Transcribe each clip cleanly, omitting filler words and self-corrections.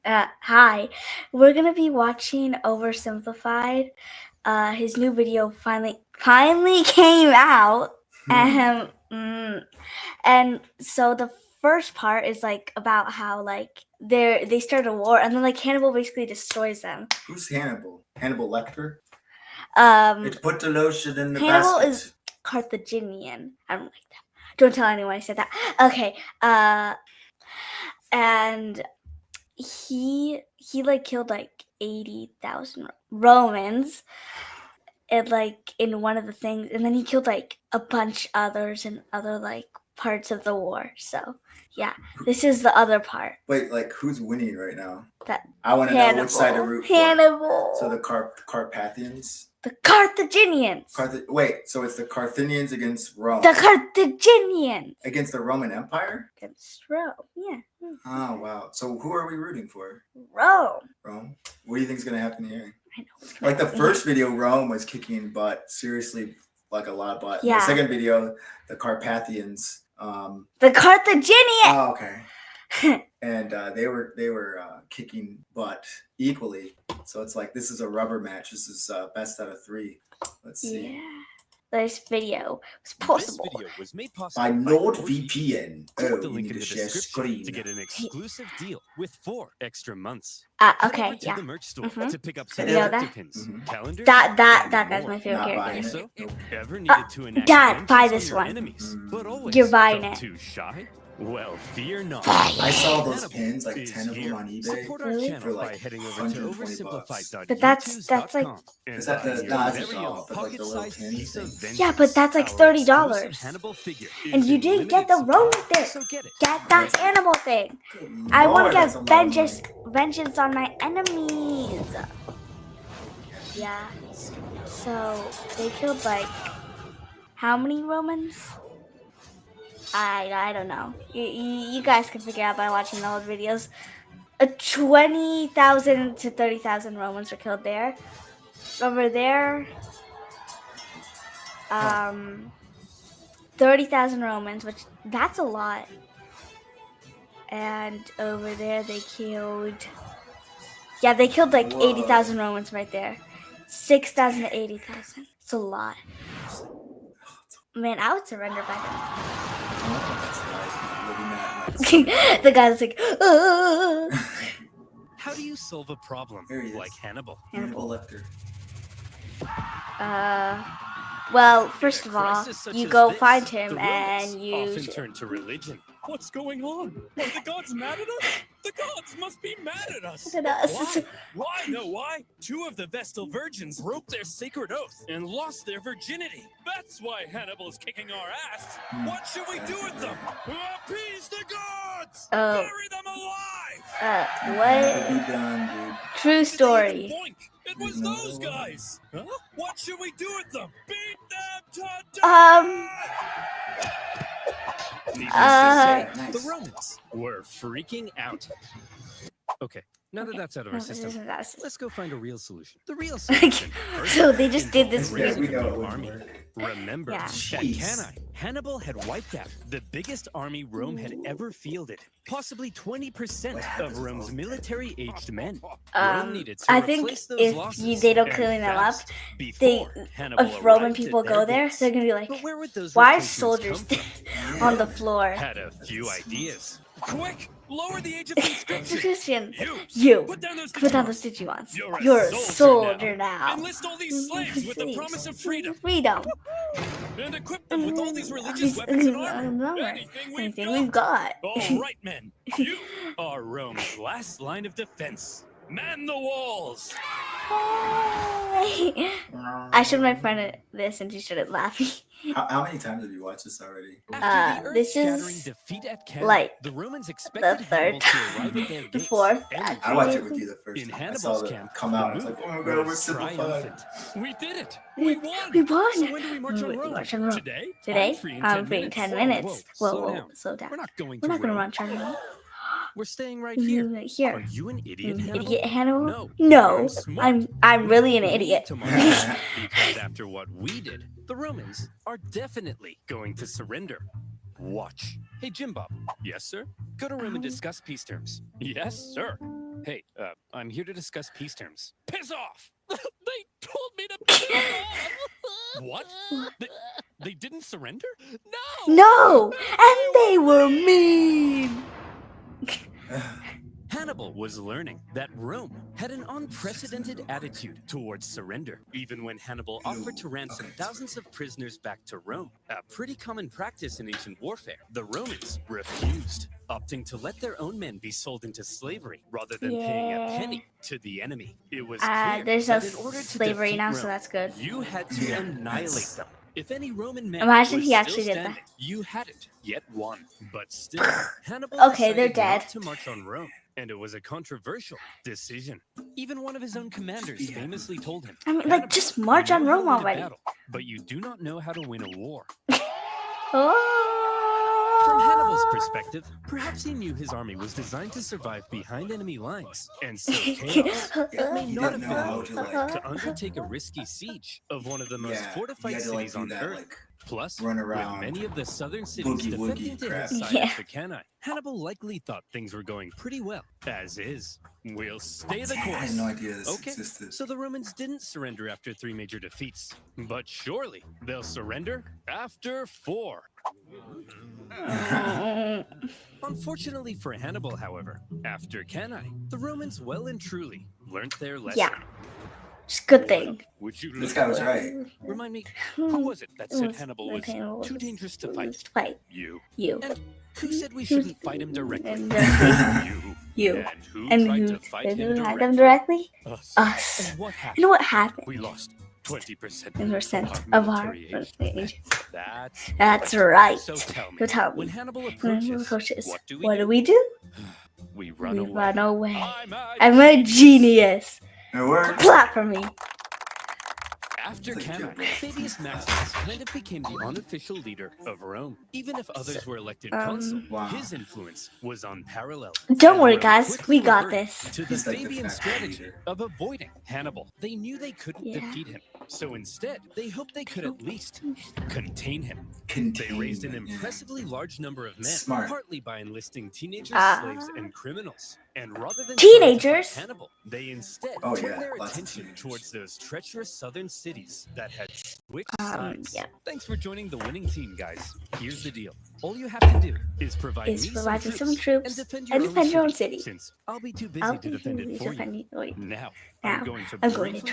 Hi. We're gonna be watching Oversimplified. His new video finally came out. And so the first part is like about how like they start a war and then like Hannibal basically destroys them. Who's Hannibal? Hannibal Lecter? It's put the lotion in the Hannibal basket. is Carthaginian. I don't like that. Don't tell anyone I said that. Okay. And he like killed like 80,000 Romans and like in one of the things, and then he killed like a bunch others in other like parts of the war. So yeah, this is the other part. Wait, like who's winning right now? That I want to know which side to root for. Hannibal. So the Carpathians? The Carthaginians. Wait, so it's the Carthaginians against Rome. The Carthaginians against the Roman Empire? Against Rome, yeah. Oh wow. So who are we rooting for? Rome. What do you think is gonna happen here? I know. Like the first video, Rome was kicking butt, seriously, like a lot of butt. Yeah. The second video, the Carpathians. The Carthaginians. Oh, okay. And they were kicking butt equally. So it's like this is a rubber match. This is best out of 3. Let's see. Yeah. This video was possible. This video was made possible by NordVPN. Click Oh, the you link need in to the share description screen. to get an exclusive deal with 4 extra months. Okay, Head over to the merch store to pick up some You know character that? pins, calendars, That and guy's more. my favorite Not character. buying Also, it. ever needed to enact Dad, buy vengeance on this your one. enemies, but always You're buying felt it. too shy? Well, fear not. I saw those Hannibal pins, like is 10 of them here. on eBay. Support our Really? channel For, like, by heading over to 120 bucks. But that's like- Is that the- no, that's a doll, but, like, the little pocket-sized pins piece of thing. vengeance. Yeah, but that's like Our $30. exclusive Hannibal figure And is you in didn't get the limited Rome supply, thing. so get it. Get that Hannibal thing. Good I want Lord, to that's a get lot of money. vengeance on my enemies. Yeah. So they killed like how many Romans? I don't know. You guys can figure out by watching the old videos. 20,000 to 30,000 Romans were killed there. Over there, 30,000 Romans, which that's a lot. And over there they killed like 80,000 Romans right there. 6,000 to 80,000. It's a lot. Man, I would surrender by then. The guy's like, How do you solve a problem There he is. like Hannibal? Hannibal Lecter. well, first of all, Crisis such you as go this, find him the and Romans you. often turn to religion. What's going on? Are the gods mad at us? The gods must be mad at us. Look at us. Why? Why? No, why? 2 of the Vestal virgins broke their sacred oath and lost their virginity. That's why Hannibal's kicking our ass. What should we do with them? Appease the gods! Oh. Bury them alive! What? Could be done, dude. True story. Boink! It was those guys! Huh? What should we do with them? Beat them to death! Needless to say, nice. the Romans were freaking out. Okay, now that that's out of our system, let's go find a real solution. The real solution. So they just did this Yeah, we video. know it wouldn't Army. work. Remember, Yeah. at Jeez. Cannae, Hannibal had wiped out the biggest army Rome had ever fielded. Possibly 20% of Rome's military-aged men. Rome needed to I think replace those if losses, they don't and clean them up, fast, before Hannibal if Roman arrived at people their go there, base. they're gonna be like, But where would those why are replacements soldiers come from? on the floor? Had a few ideas. Quick, lower the age of conscription. Christian, You you put down those put down those Digimons. Digimons. You're a soldier now. Enlist all these slaves with the promise of freedom. Freedom. And equip them with all these religious weapons and armor. Anything we've got. All right, men. You are Rome's last line of defense. Man the walls. I showed my friend this and she started laughing. How many times have you watched this already? After the This earth-shattering is defeat at Cannae, like the Romans expected the third Hannibal to arrive at their the gates fourth. and I watched it with you the first In time. I saw Hannibal's it camp, come out. It's the like, oh my move god, we're was simplified. triumphant. We did it. We won. So when do we march on We Rome? march on Rome. Today? Today, I'm free in I'm 10 free in minutes. 10 minutes. Whoa, Slow down. We're not going We're to not gonna Rome. march on Rome. We're staying right here. Here. Are you an idiot, You Hannibal? idiot, Hannibal? No. No, smart. I'm really an We need idiot. to march on, because after what we did, the Romans are definitely going to surrender. Watch. Hey, Jim Bob. Yes, sir? Go to Rome and discuss peace terms. Yes, sir. Hey, I'm here to discuss peace terms. Piss off! They told me to piss off! What? They didn't surrender? No! No, and they were mean. Hannibal was learning that Rome had an unprecedented attitude towards surrender, even when Hannibal offered to ransom thousands of prisoners back to Rome, a pretty common practice in ancient warfare. The Romans refused, opting to let their own men be sold into slavery rather than paying a penny to the enemy. It was clear There's no that in order to slavery defeat now, Rome, so that's good. you had to annihilate them. If any Roman man Imagine was he actually still did that. standing, you hadn't yet won. But still, Hannibal Okay, they're decided dead. not to march on Rome, and it was a controversial decision. Even one of his own commanders famously told him, I mean, like, "Hannibal, just you march know on how to Rome win a already." battle, but you do not know how to win a war." Oh. From Hannibal's perspective, perhaps he knew his army was designed to survive behind enemy lines, and so chaos. It may He not didn't have know been how willing to to undertake a risky siege of one of the most he fortified had to like cities do on that Earth. like Plus, run with around many of the southern cities boogie defecting woogie to crap. his side Yeah. after Cannae, Hannibal likely thought things were going pretty well, as is. We'll stay the Dang, I course. had no idea this Okay, existed. so the Romans didn't surrender after 3 major defeats, but surely they'll surrender after 4. Unfortunately for Hannibal, however, after Cannae, the Romans well and truly learnt their lesson. Yeah. It's a good thing. Would you This look guy was at right. Remind me, who was it that said Hannibal was Hannibal too dangerous to fight? You. You. And who said we shouldn't fight him directly? And You. you. And who And tried who to fight him did directly? them directly? Us. Us. And what happened? You know what happened? We lost 20% 10% of of our our military age. That's right. So tell me, So tell when me. Hannibal When he approaches, approaches, what do? we do? We run We away. run away. I'm I'm a genius. It worked. Clap for me. After Thank Cannae, you. Fabius Maximus kind of became the unofficial leader of Rome. Even if others were elected consul, Wow. his influence was unparalleled. Don't And worry, Rome guys. quickly We got reverted this. to the He's like the Fabian factory strategy leader. of avoiding Hannibal. They knew they couldn't Yeah. defeat him, so instead, they hoped they could at least contain him. They Containment, raised an yeah. impressively large number of men, Smart. partly by enlisting teenagers, Ah. slaves, and criminals. And rather than Teenagers? trying to fight Hannibal, they instead Oh, turned yeah, their lots of attention teenagers. towards those treacherous southern cities that had switched sides. Yeah. Thanks for joining the winning team, guys. Here's the deal. All you have to do is provide me some troops and defend your own city. Since I'll be too busy to defend it for you. Now, Now, I'm going to I'm going to briefly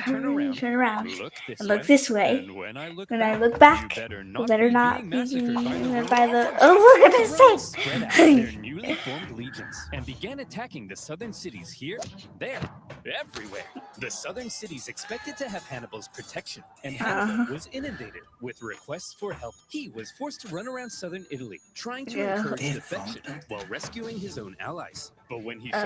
turn around look this and look way, this way. and when I look When back, I look back, you better you not better be not being be massacred by the. Romans. Oh, look at The this Romans thing! spread out their newly formed legions and began attacking the southern cities here, there, everywhere. The southern cities expected to have Hannibal's protection, and Hannibal was inundated with requests for help. He was forced to run around southern Italy, trying to Yeah. encourage They defection fought back while rescuing his own allies. But when he showed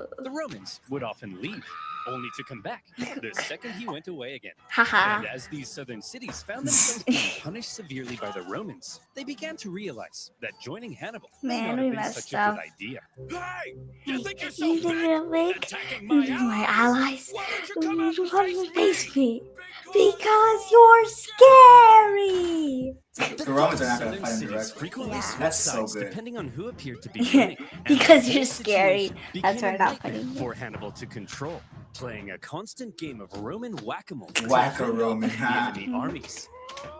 up, the Romans would often leave, only to come back the second he went away again. Haha. And as these southern cities found themselves being punished severely by the Romans, they began to realize that joining Hannibal may Man, not we have been messed such a up. good idea. Hey, You think you're big? attacking My allies. Why don't you You come out and come face face me? me. Because you're scary. The Romans are not going to Southern fight him cities directly. frequently Yeah. switched That's so sides good. depending on who appeared to be Yeah, winning. And because the you're whole scary. situation That's became why a not nightmare fighting you. for Hannibal to control, playing a constant game of Roman whack-a-mole. to Whack-a-Roman, fend off the enemy armies.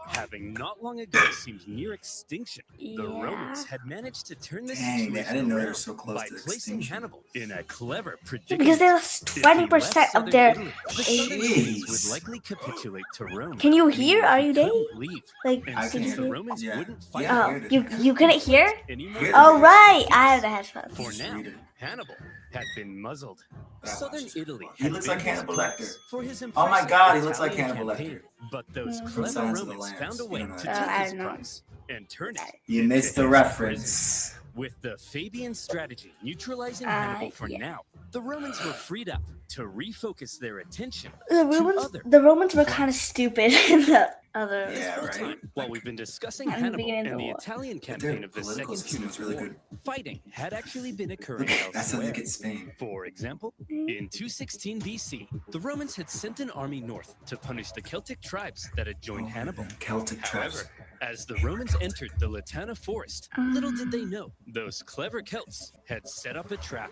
Having not long ago seemed near extinction, the Yeah. Romans had managed to turn this Dang, situation man, I didn't know they were around so close by to placing extinction. Hannibal in a clever Yeah, predicament. because they lost If he 20% left of southern their. Italy, the southern cities Jeez. would likely capitulate to Rome. Can you meaning hear? that Are he you there? couldn't leave. Like, And I can can since you the hear. Romans Yeah. wouldn't fight Yeah, I Oh, heard it. you couldn't hear? anymore, Hear Oh it. right, I have the headphones. for Just now, read it. Hannibal had been muzzled. Ah, Southern just- Italy He had looks been like his Hannibal place Lecter. for his Oh my impressive God, he looks like Italian Hannibal campaign. Lecter. But those From clever Silence of the Romans Lambs. found a way You know to that. take I his don't know. prize and turn it. You into missed the his reference. With the Fabian strategy neutralizing Hannibal for yeah. now, the Romans were freed up to refocus their attention. The Romans were kind of stupid in the other. This Yeah, whole right. time, while we've been discussing At the Hannibal beginning of and the the war. Italian But their campaign of the political Second system Punic is really War, good. fighting had actually been occurring That's how they elsewhere. get Spain. For example, in 216 BC, the Romans had sent an army north to punish the Celtic tribes that had joined Hannibal. Celtic tribes. However, As the Romans entered the Latana forest, little did they know those clever Celts had set up a trap.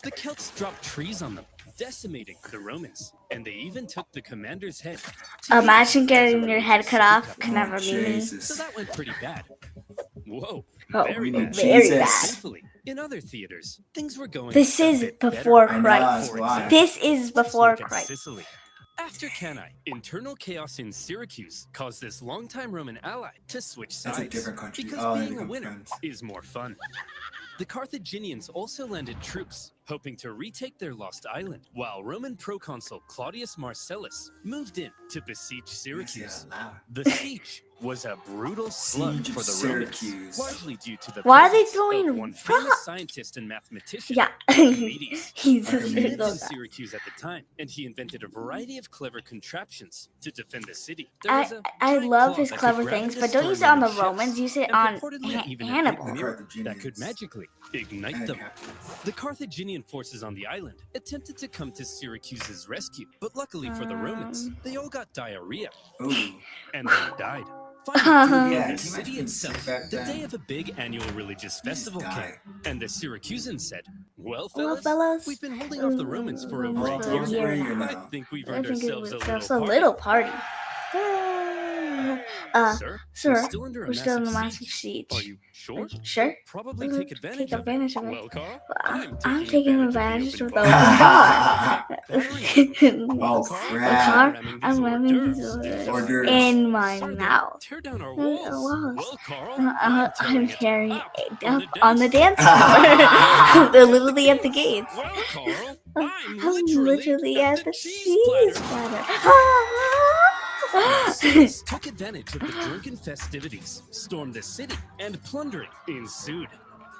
The Celts dropped trees on them, decimating the Romans, and they even took the commander's head. to use Imagine as a getting your head religious cut off. speak-up. Could never be me. So Jesus. that went pretty bad. Whoa, Oh, very Oh, bad. very Jesus. bad. Thankfully, in other theaters, things were going This a is bit before better. I know, Christ. that's why. This is Let's before look at Christ. Sicily. After Cannae, internal chaos in Syracuse caused this longtime Roman ally to switch sides. That's a different country. Because Oh, they being a become winner friends. is more fun. The Carthaginians also landed troops, hoping to retake their lost island, while Roman proconsul Claudius Marcellus moved in to besiege Syracuse. The siege was a brutal slug Siege of for the Syracuse. Romans, largely due to the Why are they presence throwing of one rocks? famous scientist and mathematician, Yeah. Archimedes. He's a Archimedes. He lived in circle. Syracuse at the time, and he invented a variety of clever contraptions to defend the city. There was a I giant love claw his that could clever grab things, and but don't destroy use it on the Roman ships, Romans. Use it and on purportedly even a big Hannibal. mirror Carthaginians. that could magically ignite And them. captains. The Carthaginian forces on the island attempted to come to Syracuse's rescue, but luckily for the Romans, they all got diarrhea Ooh. and then died. Finally, Yeah, the can you city imagine being itself, sick back the then? day of a big annual religious festival die. came, and the Syracusans said, "Well, Well, fellas, fellas, we've been holding off the Romans for over Well, a for a year year now. now. I think we've I earned think it ourselves was a a little little party." party. Sir, Sir, we're still under a we're still in the massive massive siege. siege. Are you sure? Sure. We'll probably take advantage of it. of it. Well, Carl, I'm taking advantage of the open bar. Oh, Car, crap. I'm ramming these Hors d'oeuvres. in my Sir, they'll mouth. tear down our Walls. walls. Well, Carl, I'm tearing up it up on the dance floor. They're literally at the gates. Well, Carl, I'm I'm literally at the cheese platter. Marcellus took advantage of the drunken festivities, stormed the city, and plundering ensued.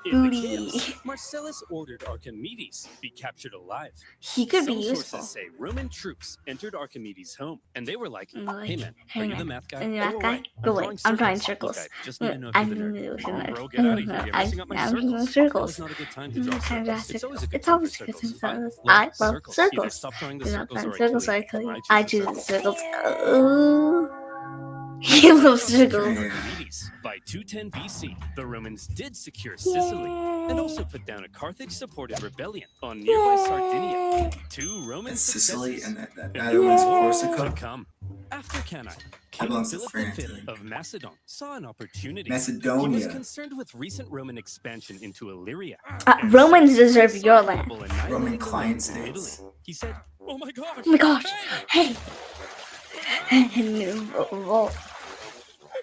In the Booty. chaos, Marcellus ordered Archimedes be captured alive. He could be Some useful. sources say Roman troops entered Archimedes' home, and they were like, Like, "Hey man, hey are you man, the math guy? are you the math Go guy? away. Go away. I'm drawing circles. Look, I just need to know if I'm you're the doing nerd. the Come on, nerd. bro, get out of here. You're messing up my I'm circles. doing That circles. was not a good time to draw circles. Fantastic. It's always a good It's time always for a good circles. time for circles. love I love circles. Either circles. stop drawing the Do not circles find or circles, I I kill you. I choose the circles. circles. Ooh. He loves circles. Yeah. Archimedes. By 210 BC, the Romans did secure Sicily and also put down a Carthage-supported rebellion on nearby Sardinia. Two Roman And Sicily successes and that and other one's more Corsica. to come. After Cannae, King belongs to Philip France, I V think. of Macedon saw an opportunity. He was Macedonia. concerned with recent Roman expansion into Illyria. Romans deserve Saw your land. Hannibal annihilating Roman the client Romans in Italy. states. He said, "Oh my gosh! Oh my gosh. Hey! Hey.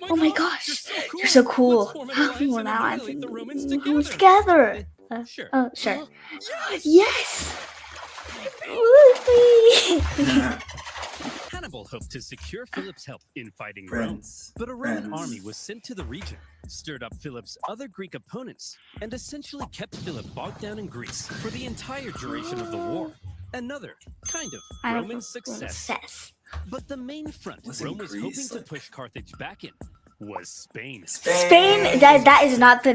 Oh my gosh. You're so cool. Let's form an How alliance can we and now annihilate the Romans together? Sure. Oh, sure. Yes! Yes. Woo-wee. Hannibal hoped to secure Philip's help in fighting Rome, Friends. but a Roman Friends. army was sent to the region, stirred up Philip's other Greek opponents, and essentially kept Philip bogged down in Greece for the entire duration of the war. Another kind of Roman success. But the main front Was it Rome was Greece? hoping to Like- push Carthage back in was Spain. Spain. That is not the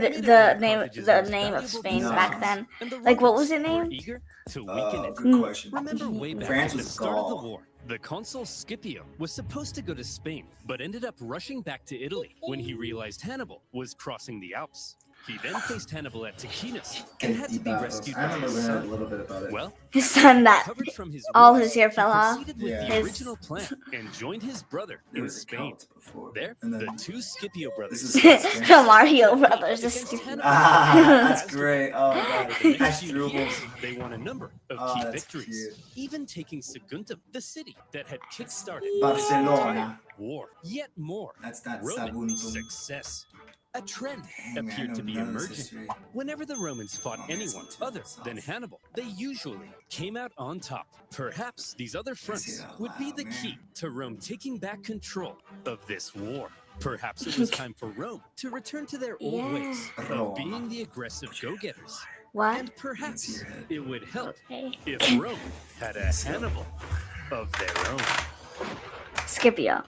name of Spain No. back then. And the Like, what was Romans it were named? eager to weaken it. Good question. Remember way back France at the was start of the Gaul. war, the consul Scipio was supposed to go to Spain, but ended up rushing back to Italy when he realized Hannibal was crossing the Alps. He then faced Hannibal at Ticinus and had to be rescued I by remember his learning a son. little bit about it. Well, His son that recovered from his all wounds, his hair he fell off. proceeded with Yeah. the His- original plan and joined his brother It in was a Spain. cult before. There, And then, the two Scipio brothers. This is The Mario Brothers. This against is Hannibal. that's As great. Oh god. over the next That's few doable. years, they won a number of Oh, key that's victories, cute. even taking Saguntum, the city that had kick-started Barcelona. war. Yet more That's not Roman Saguntum. success. A trend Dang, man, I appeared know to be none of this emerging. history. Whenever the Romans fought Oh, man, anyone it's too other soft. than Hannibal, they usually came out on top. Perhaps these other fronts it out would be loud, the man. key to Rome taking back control of this war. Perhaps it was time for Rome to return to their old Yeah. ways of Rome. being the aggressive go-getters. What? And perhaps Into your head. it would help Okay. if Rome had a Hannibal of their own. Scipio.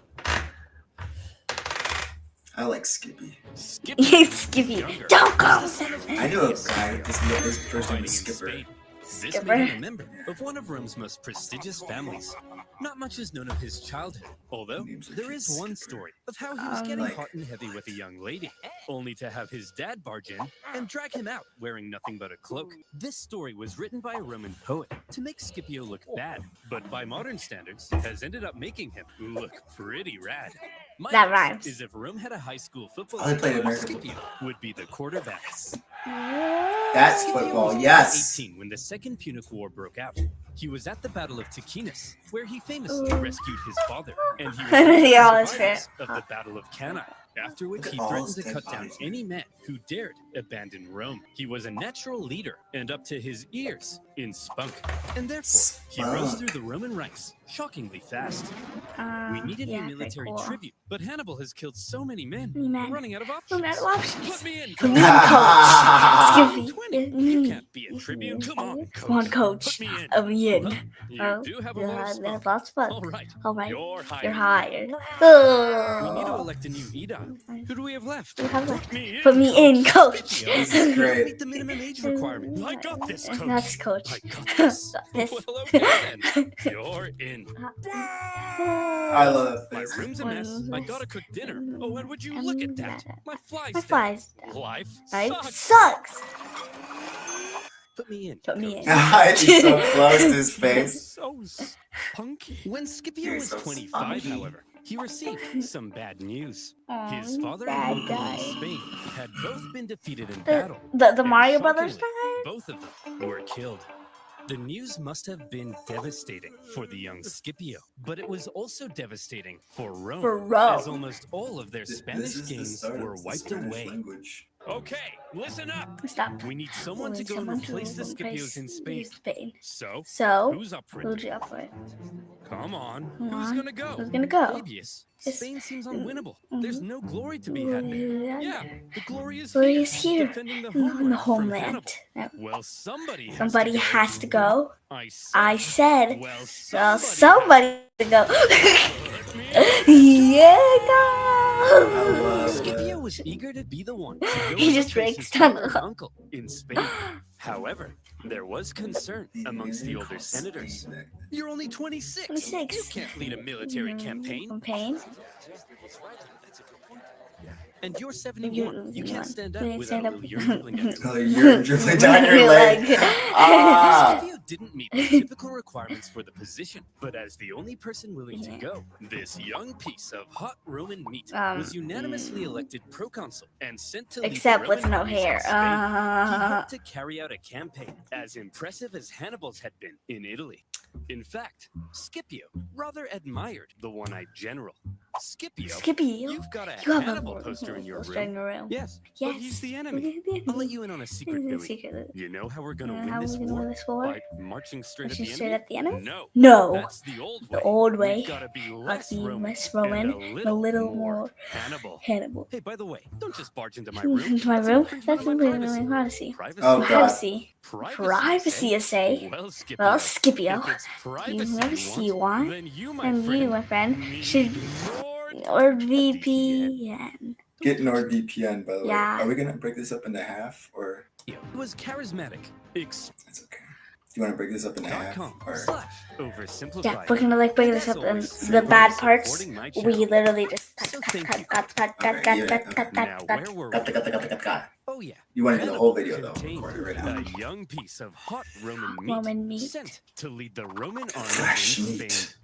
I like Skippy. Scipio Skippy. Younger Don't go. was the son of I knew a Publius guy. Scipio, His first name fighting was in Skipper. Spain. This Skipper. made him a member of one of Rome's most prestigious families. Not much is known of his childhood, although there is one story of how he was getting hot and heavy with a young lady, only to have his dad barge in and drag him out wearing nothing but a cloak. This story was written by a Roman poet to make Scipio look bad, but by modern standards has ended up making him look pretty rad. My That guess rhymes. is if Rome had a high school football Oh, they played team, American Scipio would be the quarterback. That's Scipio football, was only yes. 18 when the Second Punic War broke out. He was at the Battle of Ticinus, where he famously rescued his father, and he was one of the Yeah, that's survivors fair. of the Battle of Cannae. After which Look he at all threatened those to cut dead down bodies, any man who dared abandon Rome. He was a natural leader and up to his ears in spunk, and therefore he rose Spunk. through the Roman ranks shockingly fast. We needed Yeah, a very military cool. tribute, but Hannibal has killed so many men, Many men. we're running out of Run options. out of options. Put me in, Put me coach. in, coach. I'm Skippy. 20. You can't be a tribute. Come on, Come on, coach. Put me in. I'm in. Well, you do have a lot of Yeah, spunk. lots of All fun. right, All right. you're hired. You're hired. We need to Oh. elect a new Edom. Who do we have left? We have Put left. me in, Put me in, coach. Scipio, This is you don't great. meet the minimum age requirement. I got this, coach. That's coach. I got this. Got this. Well, okay then. You're in. I love that My face. room's a mess. I gotta cook dinner. Oh, and would you look at that? My flies. My down. flies. Life Life sucks. sucks. Put me in. Put me coach. in. It's so close to his face. So spunky. When Scipio You're was so 25, spunky. however, he received some bad news. His Aw, father bad and uncle guy. in Spain had both been defeated in The battle. the and Mario Brothers shockingly, guy? both of them were killed. The news must have been devastating for the young Scipio, but it was also devastating for Rome, For Rome. as almost all of their Spanish This is the games start were of the wiped Spanish away. language. Okay, listen up. Stop. We need someone to When go and someone replace the to Scipios in Spain. Spain. So, So, who's up for it? who'd you up for it? Come on. Come Who's on. gonna go? Who's gonna go? Fabius. It's- Spain seems unwinnable. There's no glory to be Ooh, had there. yeah. Yeah, the glory is Glory here. is here. Defending the In the homeland. From homeland. Hannibal. Yep. Well, somebody has Somebody to go. has to go. I said, Well, well, somebody somebody to go. Put me Yeah, I go. love Scipio was eager to be the one to go He and just replace breaks his down father the- and uncle in Spain. However, there was concern The amongst the American older senators. Spain. You're only 26. 26. You can't lead a military campaign. Campaign. And you're 71. You can't stand up You can't without stand a up. little urine dribbling down your Oh, you're dribbling down your Your leg. leg. Ah. Scipio didn't meet the typical requirements for the position, but as the only person willing to go, this young piece of hot Roman meat was unanimously elected proconsul and sent to lead the Except with Roman no armies in hair. Spain. He hoped to carry out a campaign as impressive as Hannibal's had been in Italy. In fact, Scipio rather admired the one-eyed general. Scipio, Skippy, you've got a you have Hannibal a poster in your poster room. in your room. Yes, Yes. but he's the enemy. I'll let you in on a secret, Billy. Secret. You know how we're gonna You know win how this we're gonna war? win this war? By marching straight Marching at the straight enemy? at the enemy? No. No. That's the old way. The old way. We've gotta be less Be Roman, less Roman and a little more Hannibal. Hannibal. Hey, by the way, don't just barge into my room. Into my That's room? infringement That's on my infringement privacy. on privacy. Privacy. Oh, God. Privacy. Privacy, Privacy, you you say? Well, Scipio. Well, Scipio, If it's privacy you privacy you want, then you, my and friend, you, my friend, need should your or VPN. Get NordVPN, by the way. Yeah. Are we gonna break this up into half, or It was charismatic. that's okay? Do you want to break this up into half, or Oversimplified. Yeah, we're gonna like break this up, and the bad parts we literally just cut. Now, where were got we? the? Oh yeah. You want to do the whole Hannibal video though? contained Record it right now. a young piece of hot Roman meat, sent to lead the Roman army Fresh in meat. Spain.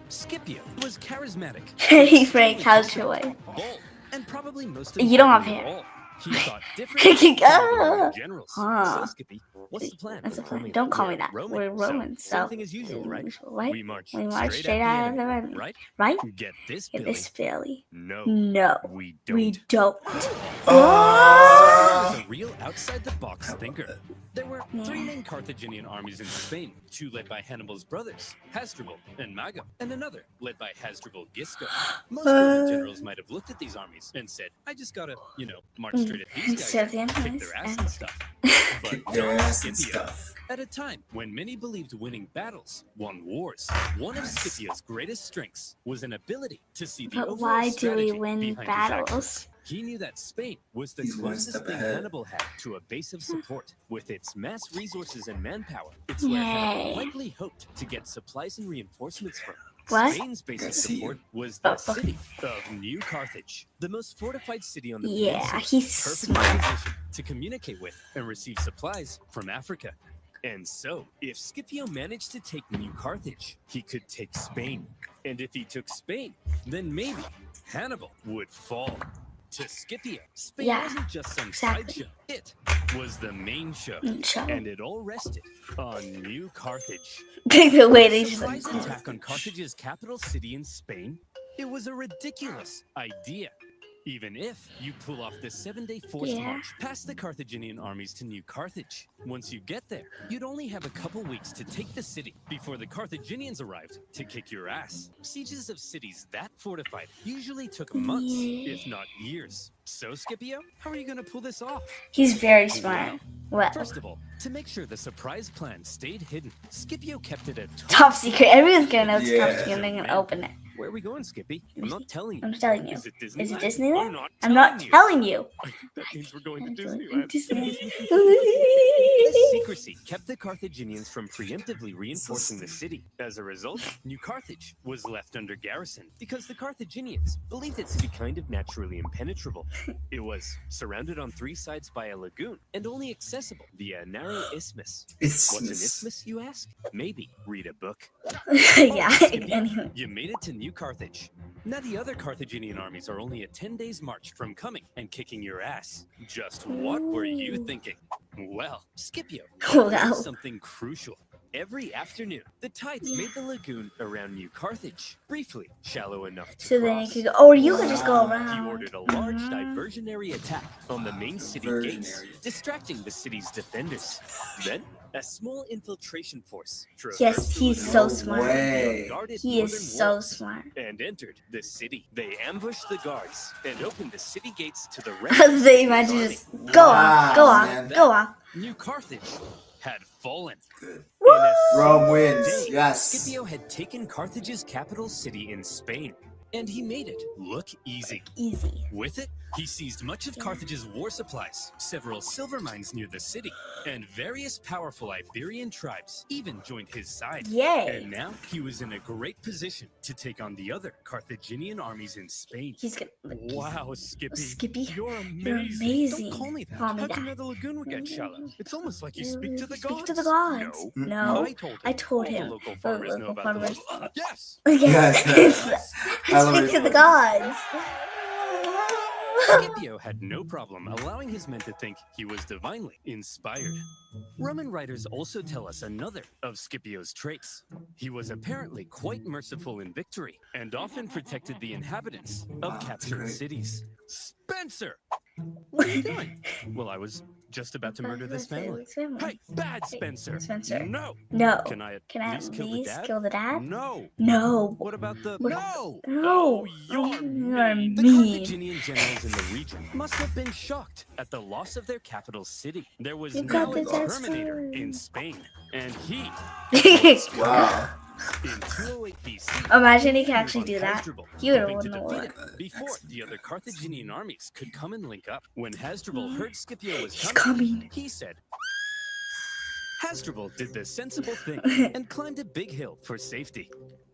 Scipio was charismatic. He Frank, how's your way? Bold, and probably most You don't have importantly hair. of all, he thought differently from the Roman generals. Huh. So Skippy, what's the plan? That's the plan. Don't call me that. We're Romans, so Same thing as usual, right? Right? We march, We march straight out of the enemy, enemy. right? Right? Get this, Get Billy. this, Billy. No, No, we don't. we don't. Oh! Was a real outside-the-box thinker. There were three main Carthaginian armies in Spain, two led by Hannibal's brothers, Hasdrubal and Mago, and another led by Hasdrubal Gisco. Most Roman generals might have looked at these armies and said, I just gotta, march straight at these guys, Serve the and kick enemies, their ass and- and stuff. But Kick their not ass and Scipio. stuff. At a time when many believed winning battles won wars, one of Scipio's greatest strengths was an ability to see the But overall why do we strategy win behind his battles? actions. He knew that Spain was the He's one closest step thing ahead. Hannibal had to a base of support. With its mass resources and manpower, it's where Hannibal Yay. likely hoped to get supplies and reinforcements from. What? Spain's base I of see support was Oh, the okay. city of New Carthage, the most fortified city on the Yeah, peninsula, he's perfectly smart. positioned to communicate with and receive supplies from Africa. And so, if Scipio managed to take New Carthage, he could take Spain. And if he took Spain, then maybe Hannibal would fall. To Scipio, Spain Yeah, wasn't just some exactly. sideshow. It was the main show. Show. And it all rested on New Carthage. The way they A just surprise attack on Carthage's capital city in Spain? It was a ridiculous idea. Even if you pull off the 7-day forced Yeah. march past the Carthaginian armies to New Carthage. Once you get there, you'd only have a couple weeks to take the city before the Carthaginians arrived to kick your ass. Sieges of cities that fortified usually took months, Yeah. if not years. So, Scipio, how are you going to pull this off? He's very smart. Well, First of all, to make sure the surprise plan stayed hidden, Scipio kept it a top secret. Everyone's gonna know it's Yeah. top secret. They're gonna open it. Where are we going, Skippy? I'm not telling you. I'm telling you. Is it Disneyland? Is it Disneyland? I'm not telling you. you. I think that means we're going to Disneyland. Disneyland. Disneyland. This secrecy kept the Carthaginians from preemptively reinforcing the city. As a result, New Carthage was left under garrison because the Carthaginians believed it to be kind of naturally impenetrable. It was surrounded on 3 sides by a lagoon and only accessible via a narrow isthmus. What's an isthmus, you ask? Maybe read a book. Yeah. Scipio, Anyway. you made it to New Carthage. Now the other Carthaginian armies are only a 10 days march from coming and kicking your ass. Just what were you thinking? Well, Scipio Wow. learned something crucial. Every afternoon, the tides made the lagoon around New Carthage briefly shallow enough to So then you cross. could go, or you could just go He around. ordered a large Mhm. diversionary attack on the main city gates, distracting the city's defenders. Then, a small infiltration force traversed Yes, the he's lagoon so No smart. way. guarded He northern is so walls smart. and entered the city. They ambushed the guards and opened the city gates to the They rest of the imagine army. just go Wow, off, go off, man. go off. New Carthage had fallen. Good. In a Rome single wins. day, Yes. Scipio had taken Carthage's capital city in Spain, and he made it look easy. Easy. With it, he seized much of Carthage's war supplies, several silver mines near the city, and various powerful Iberian tribes even joined his side. Yay. And now he was in a great position to take on the other Carthaginian armies in Spain. He's gonna. Wow, Skippy. Skippy, You're amazing. you're amazing. Don't call me that. Call me How do you that. know the lagoon would get shallow? It's almost like you speak to the gods. Speak to the gods. No. No. I told him. I told All the him. local farmers know local about the farmers. lagoon. Yes. Yes. Yes. I love Speak it. to the gods. Scipio had no problem allowing his men to think he was divinely inspired. Roman writers also tell us another of Scipio's traits. He was apparently quite merciful in victory and often protected the inhabitants of Wow, captured great. cities. Spencer! What are you doing? Well, I was just about to murder this family. Hey, bad Spencer! Spencer. No! No. Can I Can I least at kill the least dad? kill the dad? No! No. What about the... What- No! No. Oh, you're You're mean. The mean. Carthaginian generals in the region must have been shocked at the loss of their capital city. There was You now got a the Terminator test. in Spain, and he, Wow. in 208 BC, Imagine he can moved actually on do that. Hasdrubal, He would have hoping to won the defeat war. it before the other Carthaginian armies could come and link up. When Hasdrubal heard Scipio was He's coming, coming. he said, Hasdrubal did the sensible thing and climbed a big hill for safety.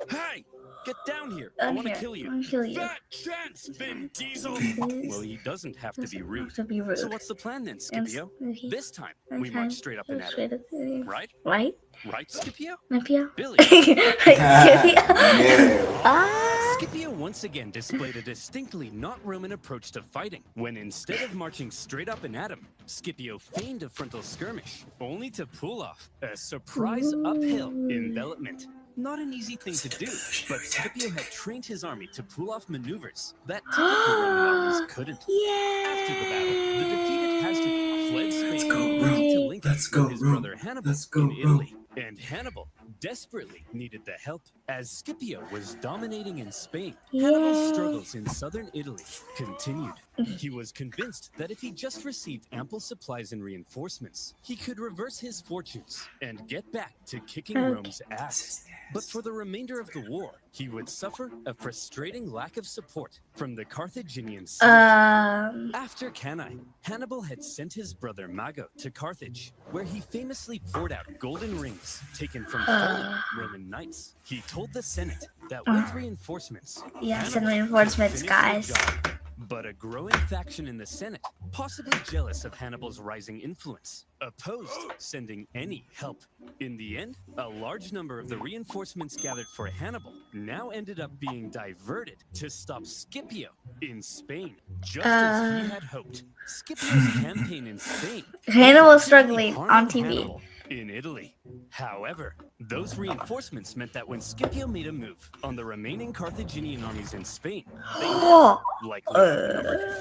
Hey, get down here. I I'm want to here. kill you. I'll kill you. Fat chance, Vin Diesel. Well, he doesn't have to be rude. To be rude. So what's the plan then, Scipio? This time, we march straight up and at him. Right? Right? Right, Scipio? Scipio? Billy. Scipio? Yeah. Ah. Scipio once again displayed a distinctly not Roman approach to fighting, when instead of marching straight up and at him, Scipio feigned a frontal skirmish, only to pull off a surprise uphill envelopment. Not an easy thing to do, but Scipio had trained his army to pull off maneuvers that typical Roman armies couldn't. After the battle, the defeated Hasdrubal fled Spain, go, only to link Let's up go, with his Rome. brother Hannibal Let's go, in Rome. Italy. And Hannibal desperately needed the help. As Scipio was dominating in Spain, Yay. Hannibal's struggles in southern Italy continued. He was convinced that if he just received ample supplies and reinforcements, he could reverse his fortunes and get back to kicking Rome's ass. But for the remainder of the war, he would suffer a frustrating lack of support from the Carthaginian Senate. After Cannae, Hannibal had sent his brother Mago to Carthage, where he famously poured out golden rings taken from fallen Roman knights. He told the Senate that with reinforcements, Yes, Hannibal and could reinforcements, finish the guys. job. But a growing faction in the Senate, possibly jealous of Hannibal's rising influence, opposed sending any help. In the end, a large number of the reinforcements gathered for Hannibal now ended up being diverted to stop Scipio in Spain, just as he had hoped. Scipio's campaign in Spain Hannibal struggling on TV. Hannibal in Italy. However, those reinforcements meant that when Scipio made a move on the remaining Carthaginian armies in Spain, they likely outnumbered him.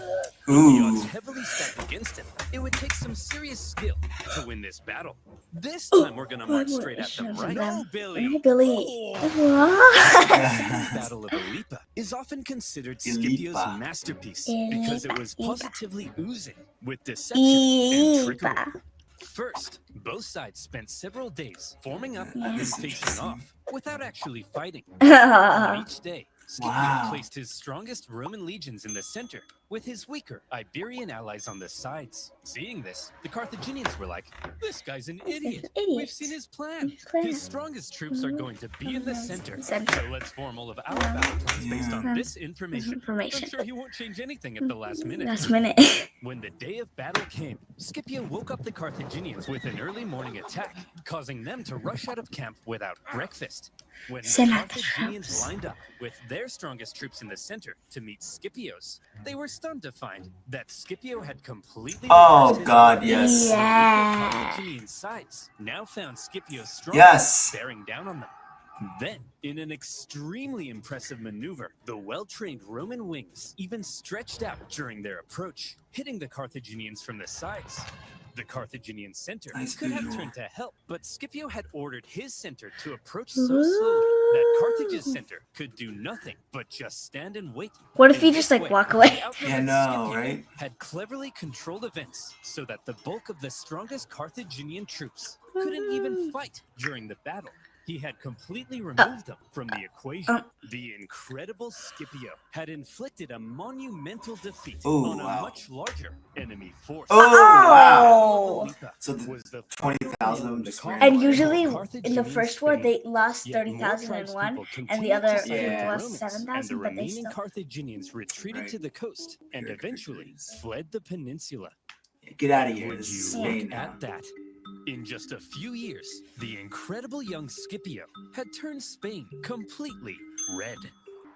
The odds heavily stacked against him. It would take some serious skill to win this battle. This time we're gonna march straight at them, right? No, Billy. No, Billy. The What? Battle of Ilipa is often considered Scipio's masterpiece because it was positively oozing with deception and trickery. First, both sides spent several days forming up and facing off without actually fighting. On each day, Scipio placed his strongest Roman legions in the center, with his weaker Iberian allies on the sides. Seeing this, the Carthaginians were like, "This guy's an idiot. We've seen his plan. His strongest troops are going to be in the center. So let's form all of our battle plans based on this information. I'm sure he won't change anything at the last minute." When the day of battle came, Scipio woke up the Carthaginians with an early morning attack, causing them to rush out of camp without breakfast. When the Carthaginians lined up with their strongest troops in the center to meet Scipio's, they were stunned to find that Scipio had completely Yes. Carthaginian sides now found Scipio's strongest bearing down on them. Then, in an extremely impressive maneuver, the well-trained Roman wings even stretched out during their approach, hitting the Carthaginians from the sides. The Carthaginian center could have turned to help, but Scipio had ordered his center to approach so slowly that Carthage's center could do nothing but just stand and wait. What if you just like walk away? Yeah, no, right? Had cleverly controlled events so that the bulk of the strongest Carthaginian troops couldn't even fight during the battle. He had completely removed them from the equation. The incredible Scipio had inflicted a monumental defeat on a much larger enemy force. So the 20,000 of them just ran And away. usually in the first war they lost 30,001, and the other lost 7,000. And the But they remaining still. Carthaginians retreated to the coast and eventually fled the peninsula. Get out of here. Would This is you Spain look now. at that? In just a few years, the incredible young Scipio had turned Spain completely red.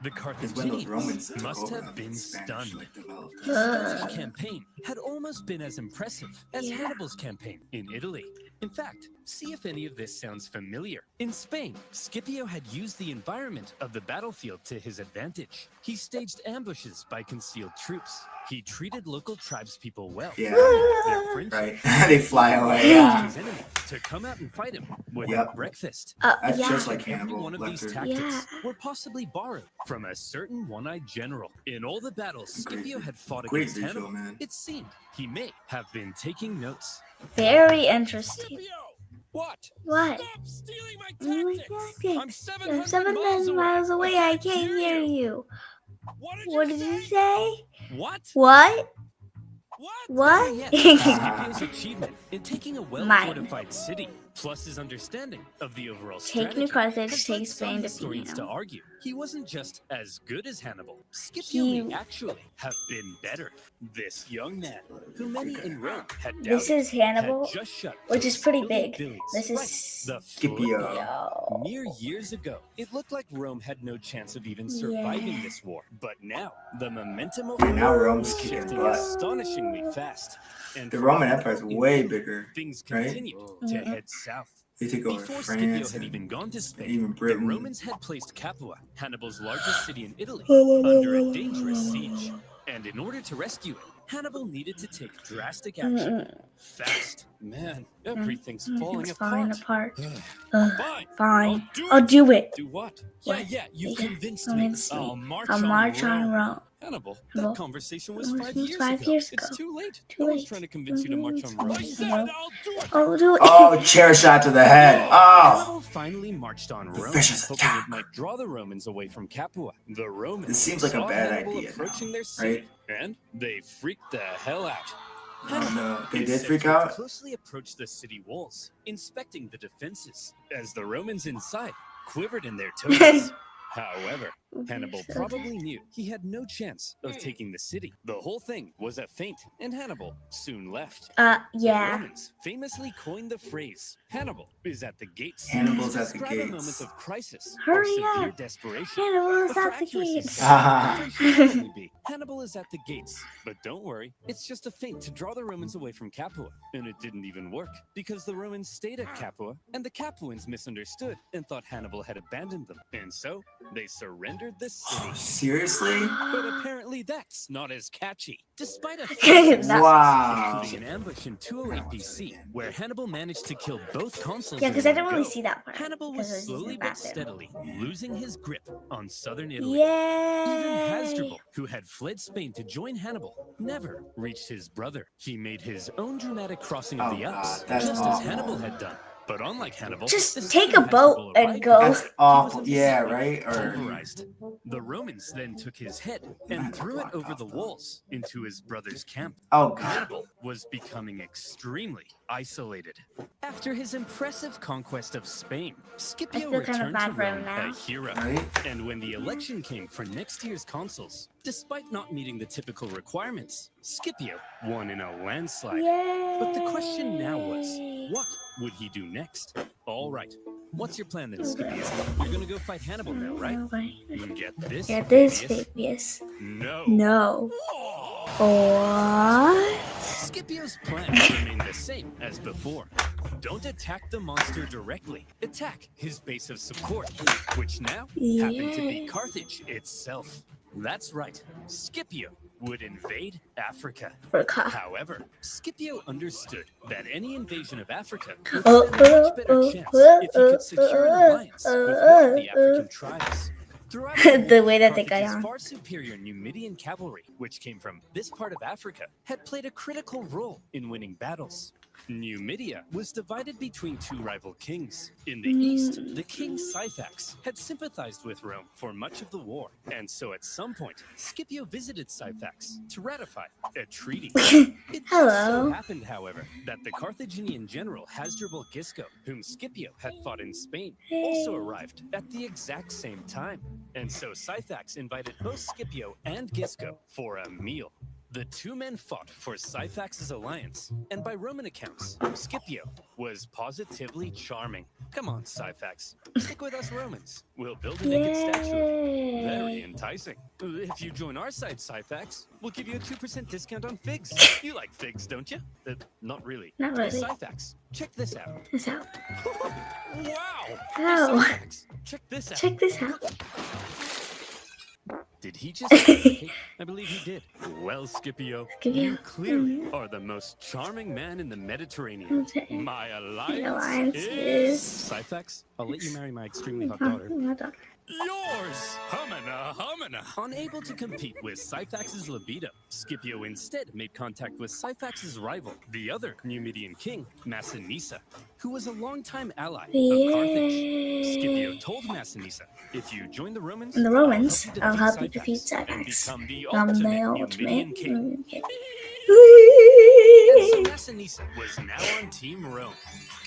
The Because when those Romans Carthaginians took must over, have been Spanish, stunned. like, developed. His Spanish campaign had almost been as impressive as Hannibal's campaign in Italy. In fact, see if any of this sounds familiar. In Spain, Scipio had used the environment of the battlefield to his advantage. He staged ambushes by concealed troops. He treated local tribespeople well. Yeah. Their friendship. Right. They fly away. His Yeah. enemy to come out and fight him without breakfast. That's Yeah. just like Every Hannibal. one of these Lecter. tactics were possibly borrowed from a certain one-eyed general. In all the battles Scipio had fought Great against visual, Hannibal, man. it seemed he may have been taking notes. Very interesting. Scipio! What? What? Stop stealing my Oh my tactics! God, I'm 700 7,000 miles away. I can't hear you. What did you say? What? What? What? What? Yes, Scipio's achievement in taking a well-fortified city, plus his understanding of the overall Take New strategy, Carthage, has take led some Spain to historians to Punic. argue he wasn't just as good as Hannibal. Scipio may actually have been better. This young man, who many in Rome had doubted, This is Hannibal, had just shut which is pretty Billy big. Billy's This is right, the Scipio. Yo. Mere years ago, it looked like Rome had no chance of even surviving this war. But now, the momentum of And now Rome's was kicking shifting butt. astonishingly fast. And The for Roman about Empire is a way year, bigger, things right? continued to head south. They took over Before France Scipio had and even gone to Spain, even the Britain. Romans had placed Capua, Hannibal's largest city in Italy, under a dangerous siege. And in order to rescue it, Hannibal needed to take drastic action, fast, Man, everything's falling It's falling apart. apart. Fine. Fine. I'll I'll do it. Do what? What? Yeah, you Yeah, convinced convinced me. me. I'll march I'll march on on Rome. Rome. Hannibal, Well, that conversation was it 5 was years 5 ago. years It's ago. too late. Too No one's late. trying to convince you to march on Rome. I said Rome. I'll do it. I'll do it. Oh, chair shot to the head. Oh, Hannibal finally marched on The Rome, vicious hoping attack. it might draw the Romans away from Capua. The Romans This seems like a saw bad Hannibal idea approaching now, their city, and they freaked the hell out. oh no, they is did said freak to have out. closely approached the city walls, inspecting the defenses, as the Romans inside quivered in their togas. However, Hannibal probably knew he had no chance of taking the city. The whole thing was a feint, and Hannibal soon left. The Yeah. Romans famously coined the phrase "Hannibal is at the gates" Hannibal's to at the describe a moment gates. of crisis Hurry or severe up. desperation. Hannibal is But for at the accuracy's gates. sake, the phrase should actually be Hannibal is at the gates. But don't worry, it's just a feint to draw the Romans away from Capua. And it didn't even work, because the Romans stayed at Capua, and the Capuans misunderstood and thought Hannibal had abandoned them. And so, they surrendered the city. Seriously? But apparently that's not as catchy. Despite a Wow. including an ambush in 208 BC, where Hannibal managed to kill both consuls Yeah, in because I one didn't really go, see that part. Hannibal because was it was using slowly the but bathroom. steadily losing his grip on southern Italy. Yay! Even Hasdrubal, who had fled Spain to join Hannibal, never reached his brother. He made his own dramatic crossing of Oh, the Alps, God, that's just awful. as Hannibal had done. But unlike Hannibal, Just the take second a boat Hasdrubal and arrived go. there, That's he was awful. Yeah, immediately right? Or pulverized. The Romans then took his head and threw it over the walls into his brother's camp. oh god. Hannibal was becoming extremely isolated. After his impressive conquest of Spain, Scipio feel kind of returned bad to for him Rome now. a hero. Right? And when the election came for next year's consuls, despite not meeting the typical requirements, Scipio won in a landslide. Yay! But the question now was, what would he do next? All right, what's your plan then, Scipio? You're gonna go fight Hannibal now, right? Get this? Get this, Fabius? Fabius. No. No. Oh. What? Scipio's plan remained the same as before. Don't attack the monster directly. Attack his base of support, which now happened to be Yeah. Carthage itself. That's right, Scipio would invade Africa. Africa. However, Scipio understood that any invasion of Africa would Oh, stand a much better chance if he could secure an alliance with one of the African tribes. Throughout The way that they got Carthage's on. far superior Numidian cavalry, which came from this part of Africa, had played a critical role in winning battles. Numidia was divided between two rival kings. In the east, the king Syphax had sympathized with Rome for much of the war, and so at some point, Scipio visited Syphax to ratify a treaty. It just so Hello. happened, however, that the Carthaginian general Hasdrubal Gisco, whom Scipio had fought in Spain, also arrived at the exact same time. And so Syphax invited both Scipio and Gisco for a meal. The two men fought for Syphax's alliance, and by Roman accounts, Scipio was positively charming. Come on, Syphax, stick with us Romans. We'll build a naked statue of you. Very Yay. enticing. If you join our side, Syphax, we'll give you a 2% discount on figs. You like figs, don't you? Not really. Not really. Syphax, check this out. This out. Wow! Ow. Syphax, check this out. Check this out. Did he just say? I believe he did. Well, Scipio, Scipio. you clearly are the most charming man in the Mediterranean. Okay. My alliance, alliance is... is- Syphax, I'll let you marry my extremely hot daughter. Yours! Humana, humana! Unable to compete with Syphax's libido, Scipio instead made contact with Syphax's rival, the other Numidian king, Massinissa, who was a longtime ally of Carthage. Scipio Yay. told Massinissa, if you join the Romans, And the Romans, I'll help you defeat and Syphax. become the I'm the ultimate Numidian king. king. And so Massinissa was now on Team Rome.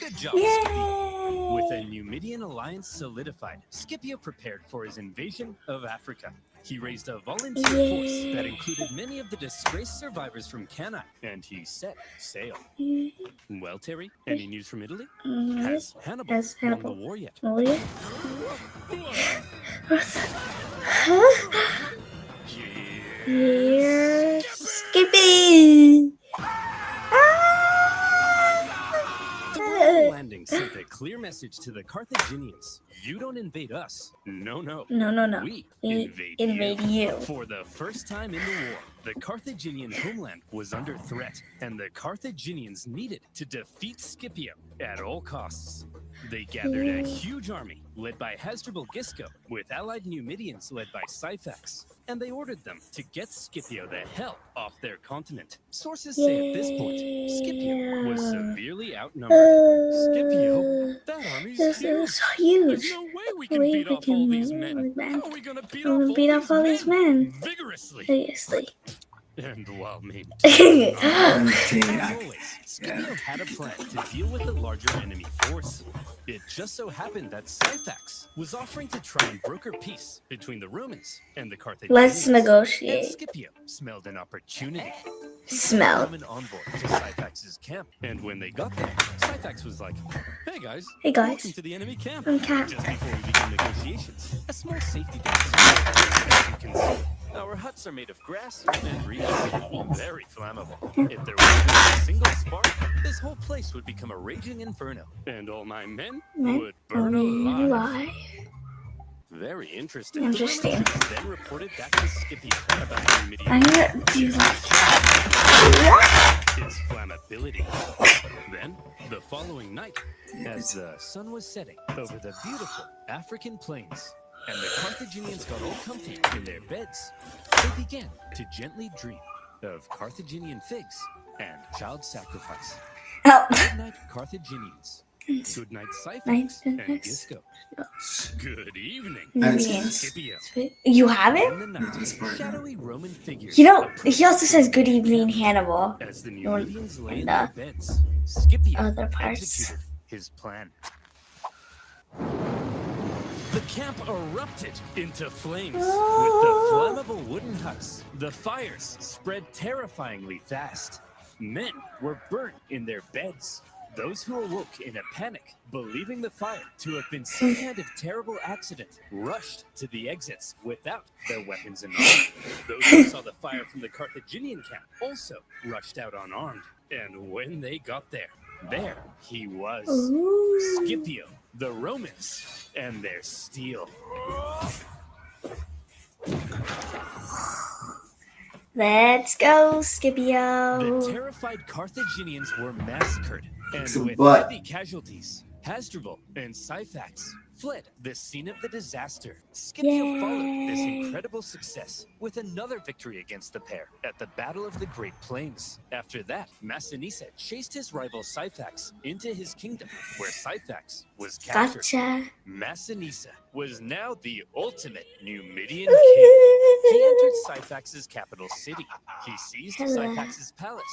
Good job, Scipio. With a Numidian alliance solidified, Scipio prepared for his invasion of Africa. He raised a volunteer force that included many of the disgraced survivors from Cannae, and he set sail. Well, Terry, any news from Italy? Has Hannibal won the war yet? Oh, yeah. Here, Skippy! The royal landing sent a clear message to the Carthaginians. You don't invade us. No, no. No. We We invade you. For the first time in the war, the Carthaginian homeland was under threat, and the Carthaginians needed to defeat Scipio at all costs. They gathered a huge army led by Hasdrubal Gisco, with allied Numidians led by Syphax, and they ordered them to get Scipio the hell off their continent. Sources say at this point, Scipio was severely outnumbered. Scipio? That army's This huge. is huge. There's no way we can beat off all these men. How are we gonna beat off all these men? Vigorously. Seriously. And while maintaining Maintaining. as always, Scipio had a plan to deal with the larger enemy force. It just so happened that Syphax was offering to try and broker peace between the Romans and the Carthaginians. Let's And negotiate. Scipio smelled an opportunity. He sent a Smell. Roman envoy to Syphax's camp, and when they got there, Syphax was like, "Hey guys, Hey guys. welcome to the enemy camp." I'm Cat. Just before we begin negotiations, a small safety dance. As you can see, our huts are made of grass and reeds, very flammable. If there was even a single spark, this whole place would become a raging inferno, and all my men would burn alive. Alive. Very interesting. Interesting. The Roman troops then reported back to Scipio about the immediate I'm gonna do that. its flammability. Then, the following night, as the sun was setting over the beautiful African plains, and the Carthaginians got all comfy in their beds, they began to gently dream of Carthaginian figs and child sacrifice. Oh. Good night, Carthaginians. Good night, Syphax and Gisco. Good evening, Numidians. Scipio. You have In it? the night, shadowy Roman figures. You know, he also says good evening, Hannibal. As the You want- Numidians lay in and, their beds, Scipio other parts. executed his plan. The camp erupted into flames with the flammable wooden huts. The fires spread terrifyingly fast. Men were burnt in their beds. Those who awoke in a panic, believing the fire to have been some kind of terrible accident, rushed to the exits without their weapons in arm. Those who saw the fire from the Carthaginian camp also rushed out unarmed. And when they got there he was. Ooh. Scipio, the Romans, and their steel. Let's go, The Scipio. terrified Carthaginians were massacred, and Some with butt. heavy casualties, Hasdrubal and Syphax fled the scene of the disaster. Scipio followed this Yay. incredible success with another victory against the pair at the Battle of the Great Plains. After that, Massinissa chased his rival Syphax into his kingdom, where Syphax was captured. Gotcha. Massinissa was now the ultimate Numidian king. He entered Syphax's capital city. He seized Hello. Syphax's palace.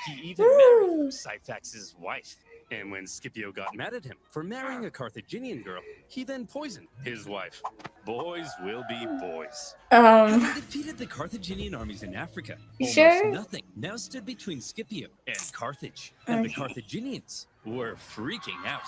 He even married Syphax's wife. And when Scipio got mad at him for marrying a Carthaginian girl, he then poisoned his wife. Boys will be boys. Having defeated the Carthaginian armies in Africa, almost Sure. nothing now stood between Scipio and Carthage. And the Okay. Carthaginians were freaking out.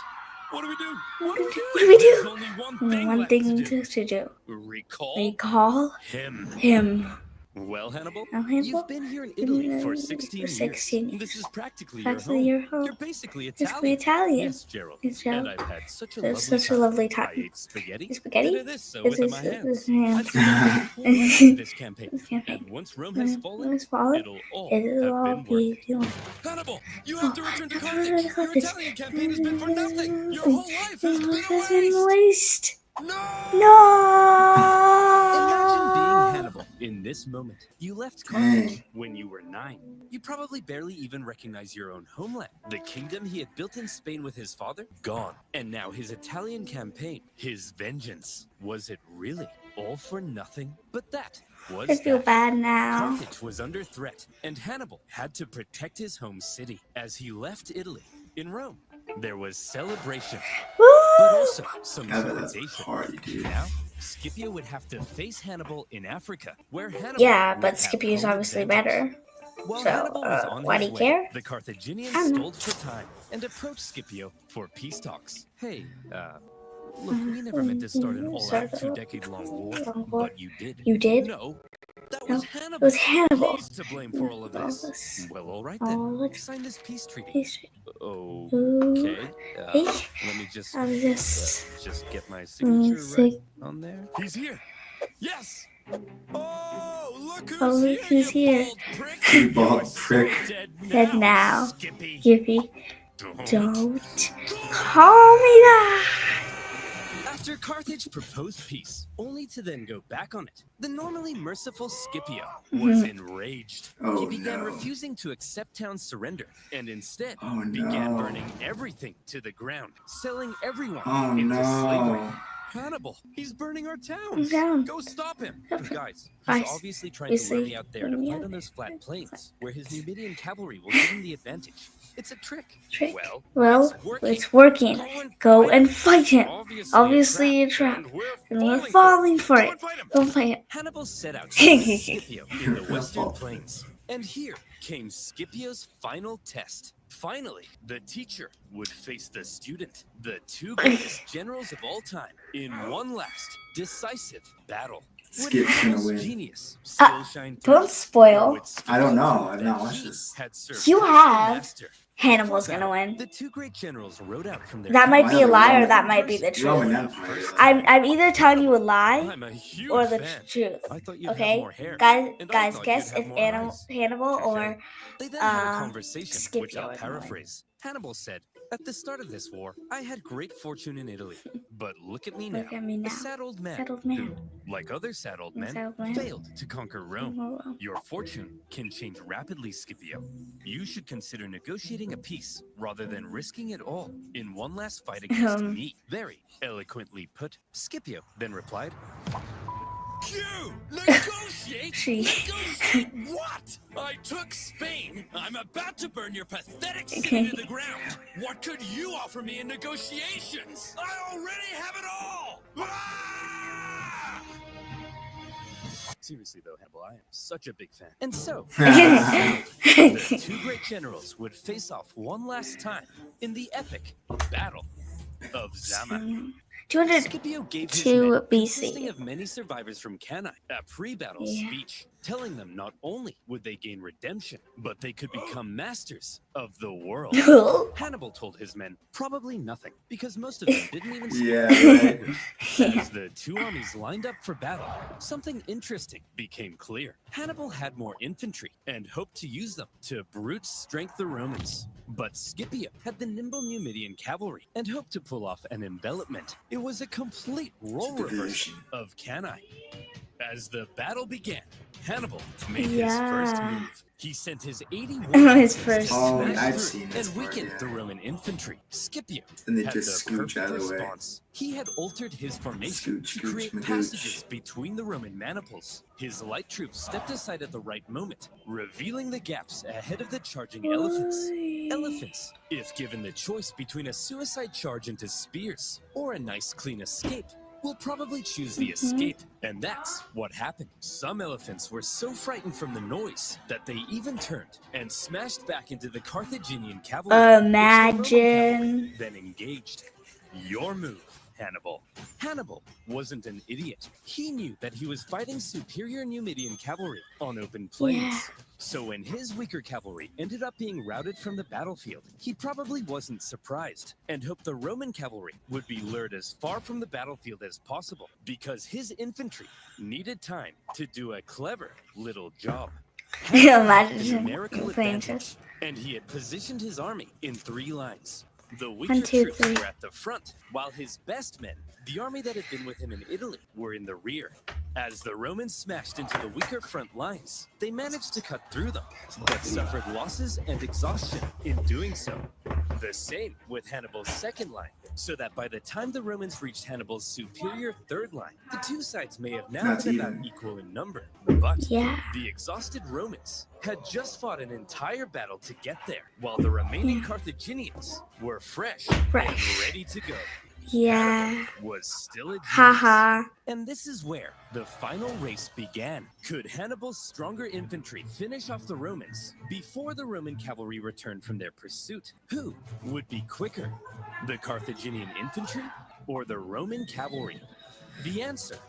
What do we do? What do we do? What do we do? There's only one thing One left thing to do. to do. Recall Recall him. him. Well, Hannibal, Oh, Hannibal? you've been here in Italy for For 16 years. 16 years. This is practically Practically your your home. home. You're basically Basically Italian. Italian. Yes, Gerald. Yes, Gerald. And I've had such a That's lovely such a time. lovely I time. ate spaghetti. Spaghetti? Did this This with is- my this hands. hand. I've devoted a whole life to this campaign. This campaign. And once Rome has fallen, It's fallen. it'll all It'll all have been worth be. it. Hannibal, you have to return to Carthage. Your Carthage. Italian campaign has been for nothing. Your whole life has been a Has been waste. waste. No! Imagine being No. Hannibal in this moment. You left Carthage when you were 9. You probably barely even recognize your own homeland. The kingdom he had built in Spain with his father, gone. And now his Italian campaign, his vengeance. Was it really all for nothing? But that was I feel that. bad now. Carthage was under threat, and Hannibal had to protect his home city. As he left Italy, in Rome, there was celebration, but Woo! also some Yeah, but that's trepidation. party, dude. Now, Scipio would have to face Hannibal in Africa, where Hannibal Yeah, would but have Scipio's home obviously advantage. better. While So, Hannibal was on why do his you way, care? the Carthaginians I don't know. stalled for time and approached Scipio for peace talks. Hey, look, we never meant to start an all-out Start a 2-decade-long war, long war. but you did. You did? No, That No, was it Hannibal. was Hannibal. He's to blame for all of All this. this. Well, all right All then. this. Sign this peace treaty. Peace. Okay. Hey, Let me just I'll just get my signature right sig- on there. He's here. Yes. Oh, look Oh, who's look here, who's you here. bald prick. You bald You're so prick. Dead now. Skippy. Yippee. Don't. Don't call me that. After Carthage proposed peace, only to then go back on it, the normally merciful Scipio was enraged. Oh, He began no. refusing to accept town's surrender, and instead Oh, began no. burning everything to the ground, selling everyone Oh, into slavery. no. Hannibal, he's burning our towns. Down. Go stop him. Okay. Guys, I he's s- obviously trying to lure me obviously out there to lure me fight out on those there. flat plains, where his Numidian cavalry will give him the advantage. It's a trick. Trick. Well, Well, it's working. it's working. Go and fight him. Obviously Obviously a trap. and we're And we're falling falling for Go it. and fight him. Go fight him. Hannibal set out to visit Scipio in the western Fall for it. plains. And here came Scipio's final test. Finally, the teacher would face the student, the two greatest generals of all time, in one last decisive battle. Would Skip's gonna Hannibal's win. genius still shine through? Don't spoil. Would Scipio I don't know. prove I've that not watched he this. had surpassed You the have. master? Hannibal's Before gonna battle, win. The two great generals rode out from their That might be a Why lie or Roman- that might be the Roman truth. Empire. I'm either telling you a lie I'm a huge or the fan. truth. I thought you'd have Okay, more hair. guys, And I guys, thought guess you'd have if more eyes. Hannibal Touche. or They then had a uh, conversation, which Scipio I'll is gonna win. paraphrase. Hannibal said, "At the start of this war, I had great fortune in Italy. But look at me now. Look at me now. A sad old man, Sad old man. who, like other sad old A men, sad old man. failed to conquer Rome. Oh, Your fortune can change rapidly, Scipio. You should consider negotiating a peace rather than risking it all in one last fight against me." Very eloquently put. Scipio then replied, "You negotiate? She- Negotiate what? I took Spain. I'm about to burn your pathetic city to the ground. What could you offer me in negotiations? I already have it all. Ah! Seriously though, Hannibal, I am such a big fan. And so, the two great generals would face off one last time in the epic Battle of Zama. 200. Scipio gave his 2 men, BC. consisting of many survivors from Cannae, a pre-battle Yeah. speech, telling them not only would they gain redemption, but they could become masters of the world. Hannibal told his men probably nothing, because most of them didn't even speak Yeah, the right. language. Yeah. As the two armies lined up for battle, something interesting became clear. Hannibal had more infantry and hoped to use them to brute strength the Romans. But Scipio had the nimble Numidian cavalry and hoped to pull off an envelopment. It was a complete role reversal Diversion. of Cannae. As the battle began, Hannibal made his Yeah. first move. He sent his 80 His warriors to first Oh, smash I've through seen this and part, weaken yeah. the Roman infantry. Scipio And they had just the scooch perfect out of the way. response. He had altered his formation Scooch, to scooch, create magooch. passages between the Roman maniples. His light troops stepped aside at the right moment, revealing the gaps ahead of the charging elephants. Elephants, if given the choice between a suicide charge into spears or a nice clean escape, will probably choose the escape. And that's what happened. Some elephants were so frightened from the noise that they even turned and smashed back into the Carthaginian cavalry. which the Roman Imagine. cavalry then engaged. Your move, Hannibal. Hannibal wasn't an idiot. He knew that he was fighting superior Numidian cavalry on open plains. Yeah. So when his weaker cavalry ended up being routed from the battlefield, he probably wasn't surprised and hoped the Roman cavalry would be lured as far from the battlefield as possible because his infantry needed time to do a clever little job. Hannibal had the Imagine numerical playing advantage, chess. and he had positioned his army in 3 lines. The weaker 1, 2, troops 3. were at the front, while his best men, the army that had been with him in Italy, were in the rear. As the Romans smashed into the weaker front lines, they managed to cut through them, but suffered losses and exhaustion in doing so. The same with Hannibal's second line, so that by the time the Romans reached Hannibal's superior third line, the two sides may have now Not been about even. equal in number. But Yeah. the exhausted Romans had just fought an entire battle to get there, while the remaining Carthaginians were fresh Fresh. and ready to go. Yeah. Was still a genius. Haha. And this is where the final race began. Could Hannibal's stronger infantry finish off the Romans before the Roman cavalry returned from their pursuit? Who would be quicker, the Carthaginian infantry or the Roman cavalry? The answer,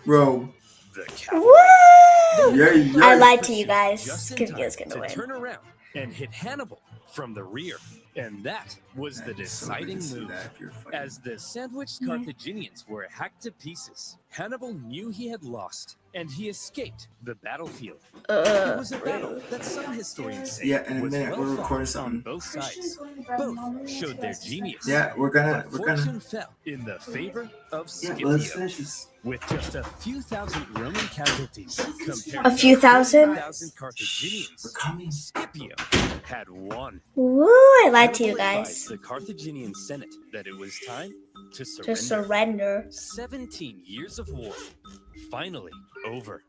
Rome. the capital. Woo! Yeah, yeah. I lied to you Christians guys. just in Scipio's time gonna to win. turn around and hit Hannibal from the rear. And that was the It's so good to deciding see move. that if you're fighting. As the sandwiched Yeah. Carthaginians were hacked to pieces, Hannibal knew he had lost, and he escaped the battlefield. It was a battle that some historians say Yeah, in a was minute, well we're fought recording on something. both sides. Both showed their genius. Yeah, we're gonna Fortune fell in the favor of yeah. Scipio. Let's finish this. With just a few thousand Roman casualties compared A to few thousand? 30,000 Carthaginians, We're coming. Scipio had won. Woo! I lied to you Hannibal guys. advised the Carthaginian Senate that it was time to surrender. Just surrender. 17 years of war, finally over.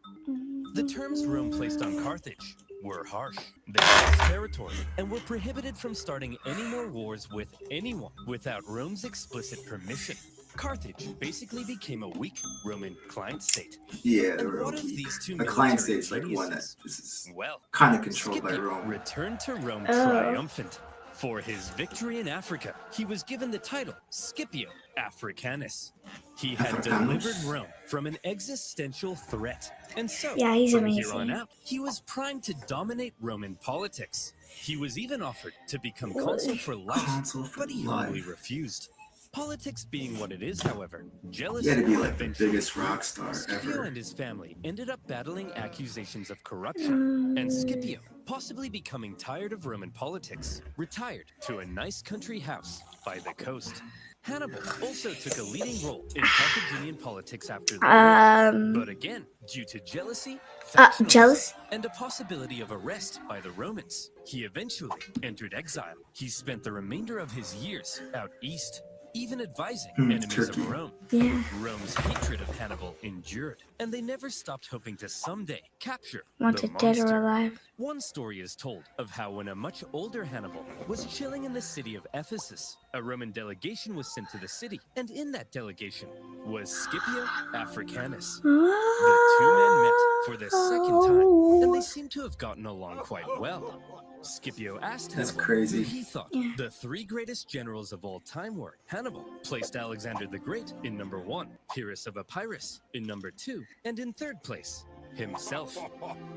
The terms Rome placed on Carthage were harsh. They lost territory and were prohibited from starting any more wars with anyone without Rome's explicit permission. Carthage basically became a weak Roman client state. Yeah, And they're what if weak. these two A client military state's like one that geniuses? this is Well, kind of controlled by Scipio Rome. returned to Rome Oh. triumphant. For his victory in Africa, he was given the title Scipio Africanus. He had Africanus? delivered Rome from an existential threat. And so, Yeah, he's from here amazing. on out, he was primed to dominate Roman politics. He was even offered to become consul for life, Consul for but he life. humbly refused. Politics being what it is, however, jealousy He had to be like the eventually biggest grew. rock star Scipio ever. and his family ended up battling accusations of corruption, and Scipio, possibly becoming tired of Roman politics, retired to a nice country house by the coast. Hannibal also took a leading role in Carthaginian politics after the war, but again, due to jealousy, factionalism, jealous? and a possibility of arrest by the Romans, he eventually entered exile. He spent the remainder of his years out east, even advising enemies Turkey. of Rome. Yeah. Rome's hatred of Hannibal endured, and they never stopped hoping to someday capture the Wanted dead or monster. alive. One story is told of how when a much older Hannibal was chilling in the city of Ephesus, a Roman delegation was sent to the city, and in that delegation was Scipio Africanus. The two men met for the second time, and they seem to have gotten along quite well. Scipio asked That's Hannibal crazy. who he thought the three greatest generals of all time were. Hannibal placed Alexander the Great in number 1, Pyrrhus of Epirus in number 2, and in third place, himself.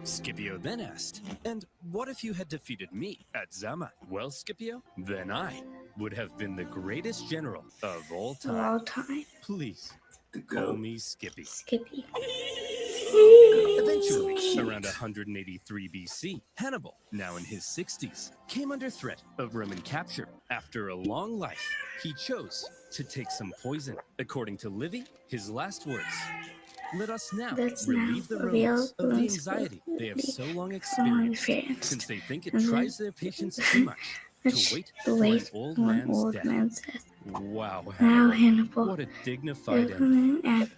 Scipio then asked, "And what if you had defeated me at Zama?" "Well, Scipio, then I would have been the greatest general of all Of time. all time. Please, The call goat. me Skippy." Skippy. Eventually, Cute. around 183 BC, Hannibal, now in his 60s, came under threat of Roman capture. After a long life, he chose to take some poison. According to Livy, his last words: "Let us now Let's relieve now the reveal Romans of the Rome's anxiety they have so long experienced, experienced, since they think it and then- tries their patience too much to wait to for wait an old for an man's old death." man's death. Wow, Now Hannibal. Hannibal What a dignified end. and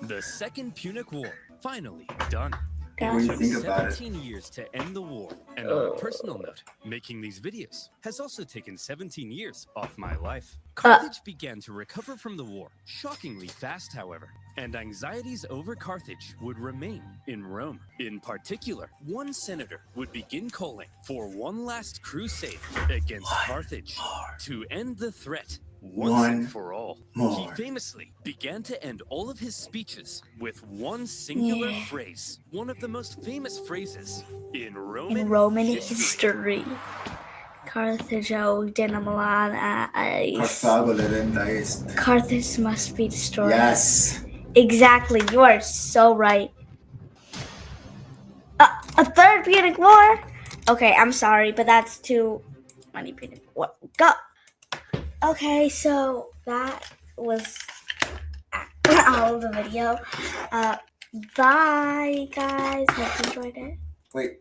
The Second Punic War, finally done. What do It you took think about it? 17 years to end the war. And on a personal note, making these videos has also taken 17 years off my life. Carthage began to recover from the war, shockingly fast, however. And anxieties over Carthage would remain in Rome. In particular, one senator would begin calling for one last crusade against Carthage to end the threat once and for all. He more. famously began to end all of his speeches with one singular phrase, one of the most famous phrases in Roman history. Carthage Denamalan Carthago leyenda est. Carthage must be destroyed. Yes. Exactly. You are so right. A third Punic War? Okay, I'm sorry, but that's too many Punic War. Go. Okay, so that was all of the video. Bye, guys. Hope you enjoyed it. Wait.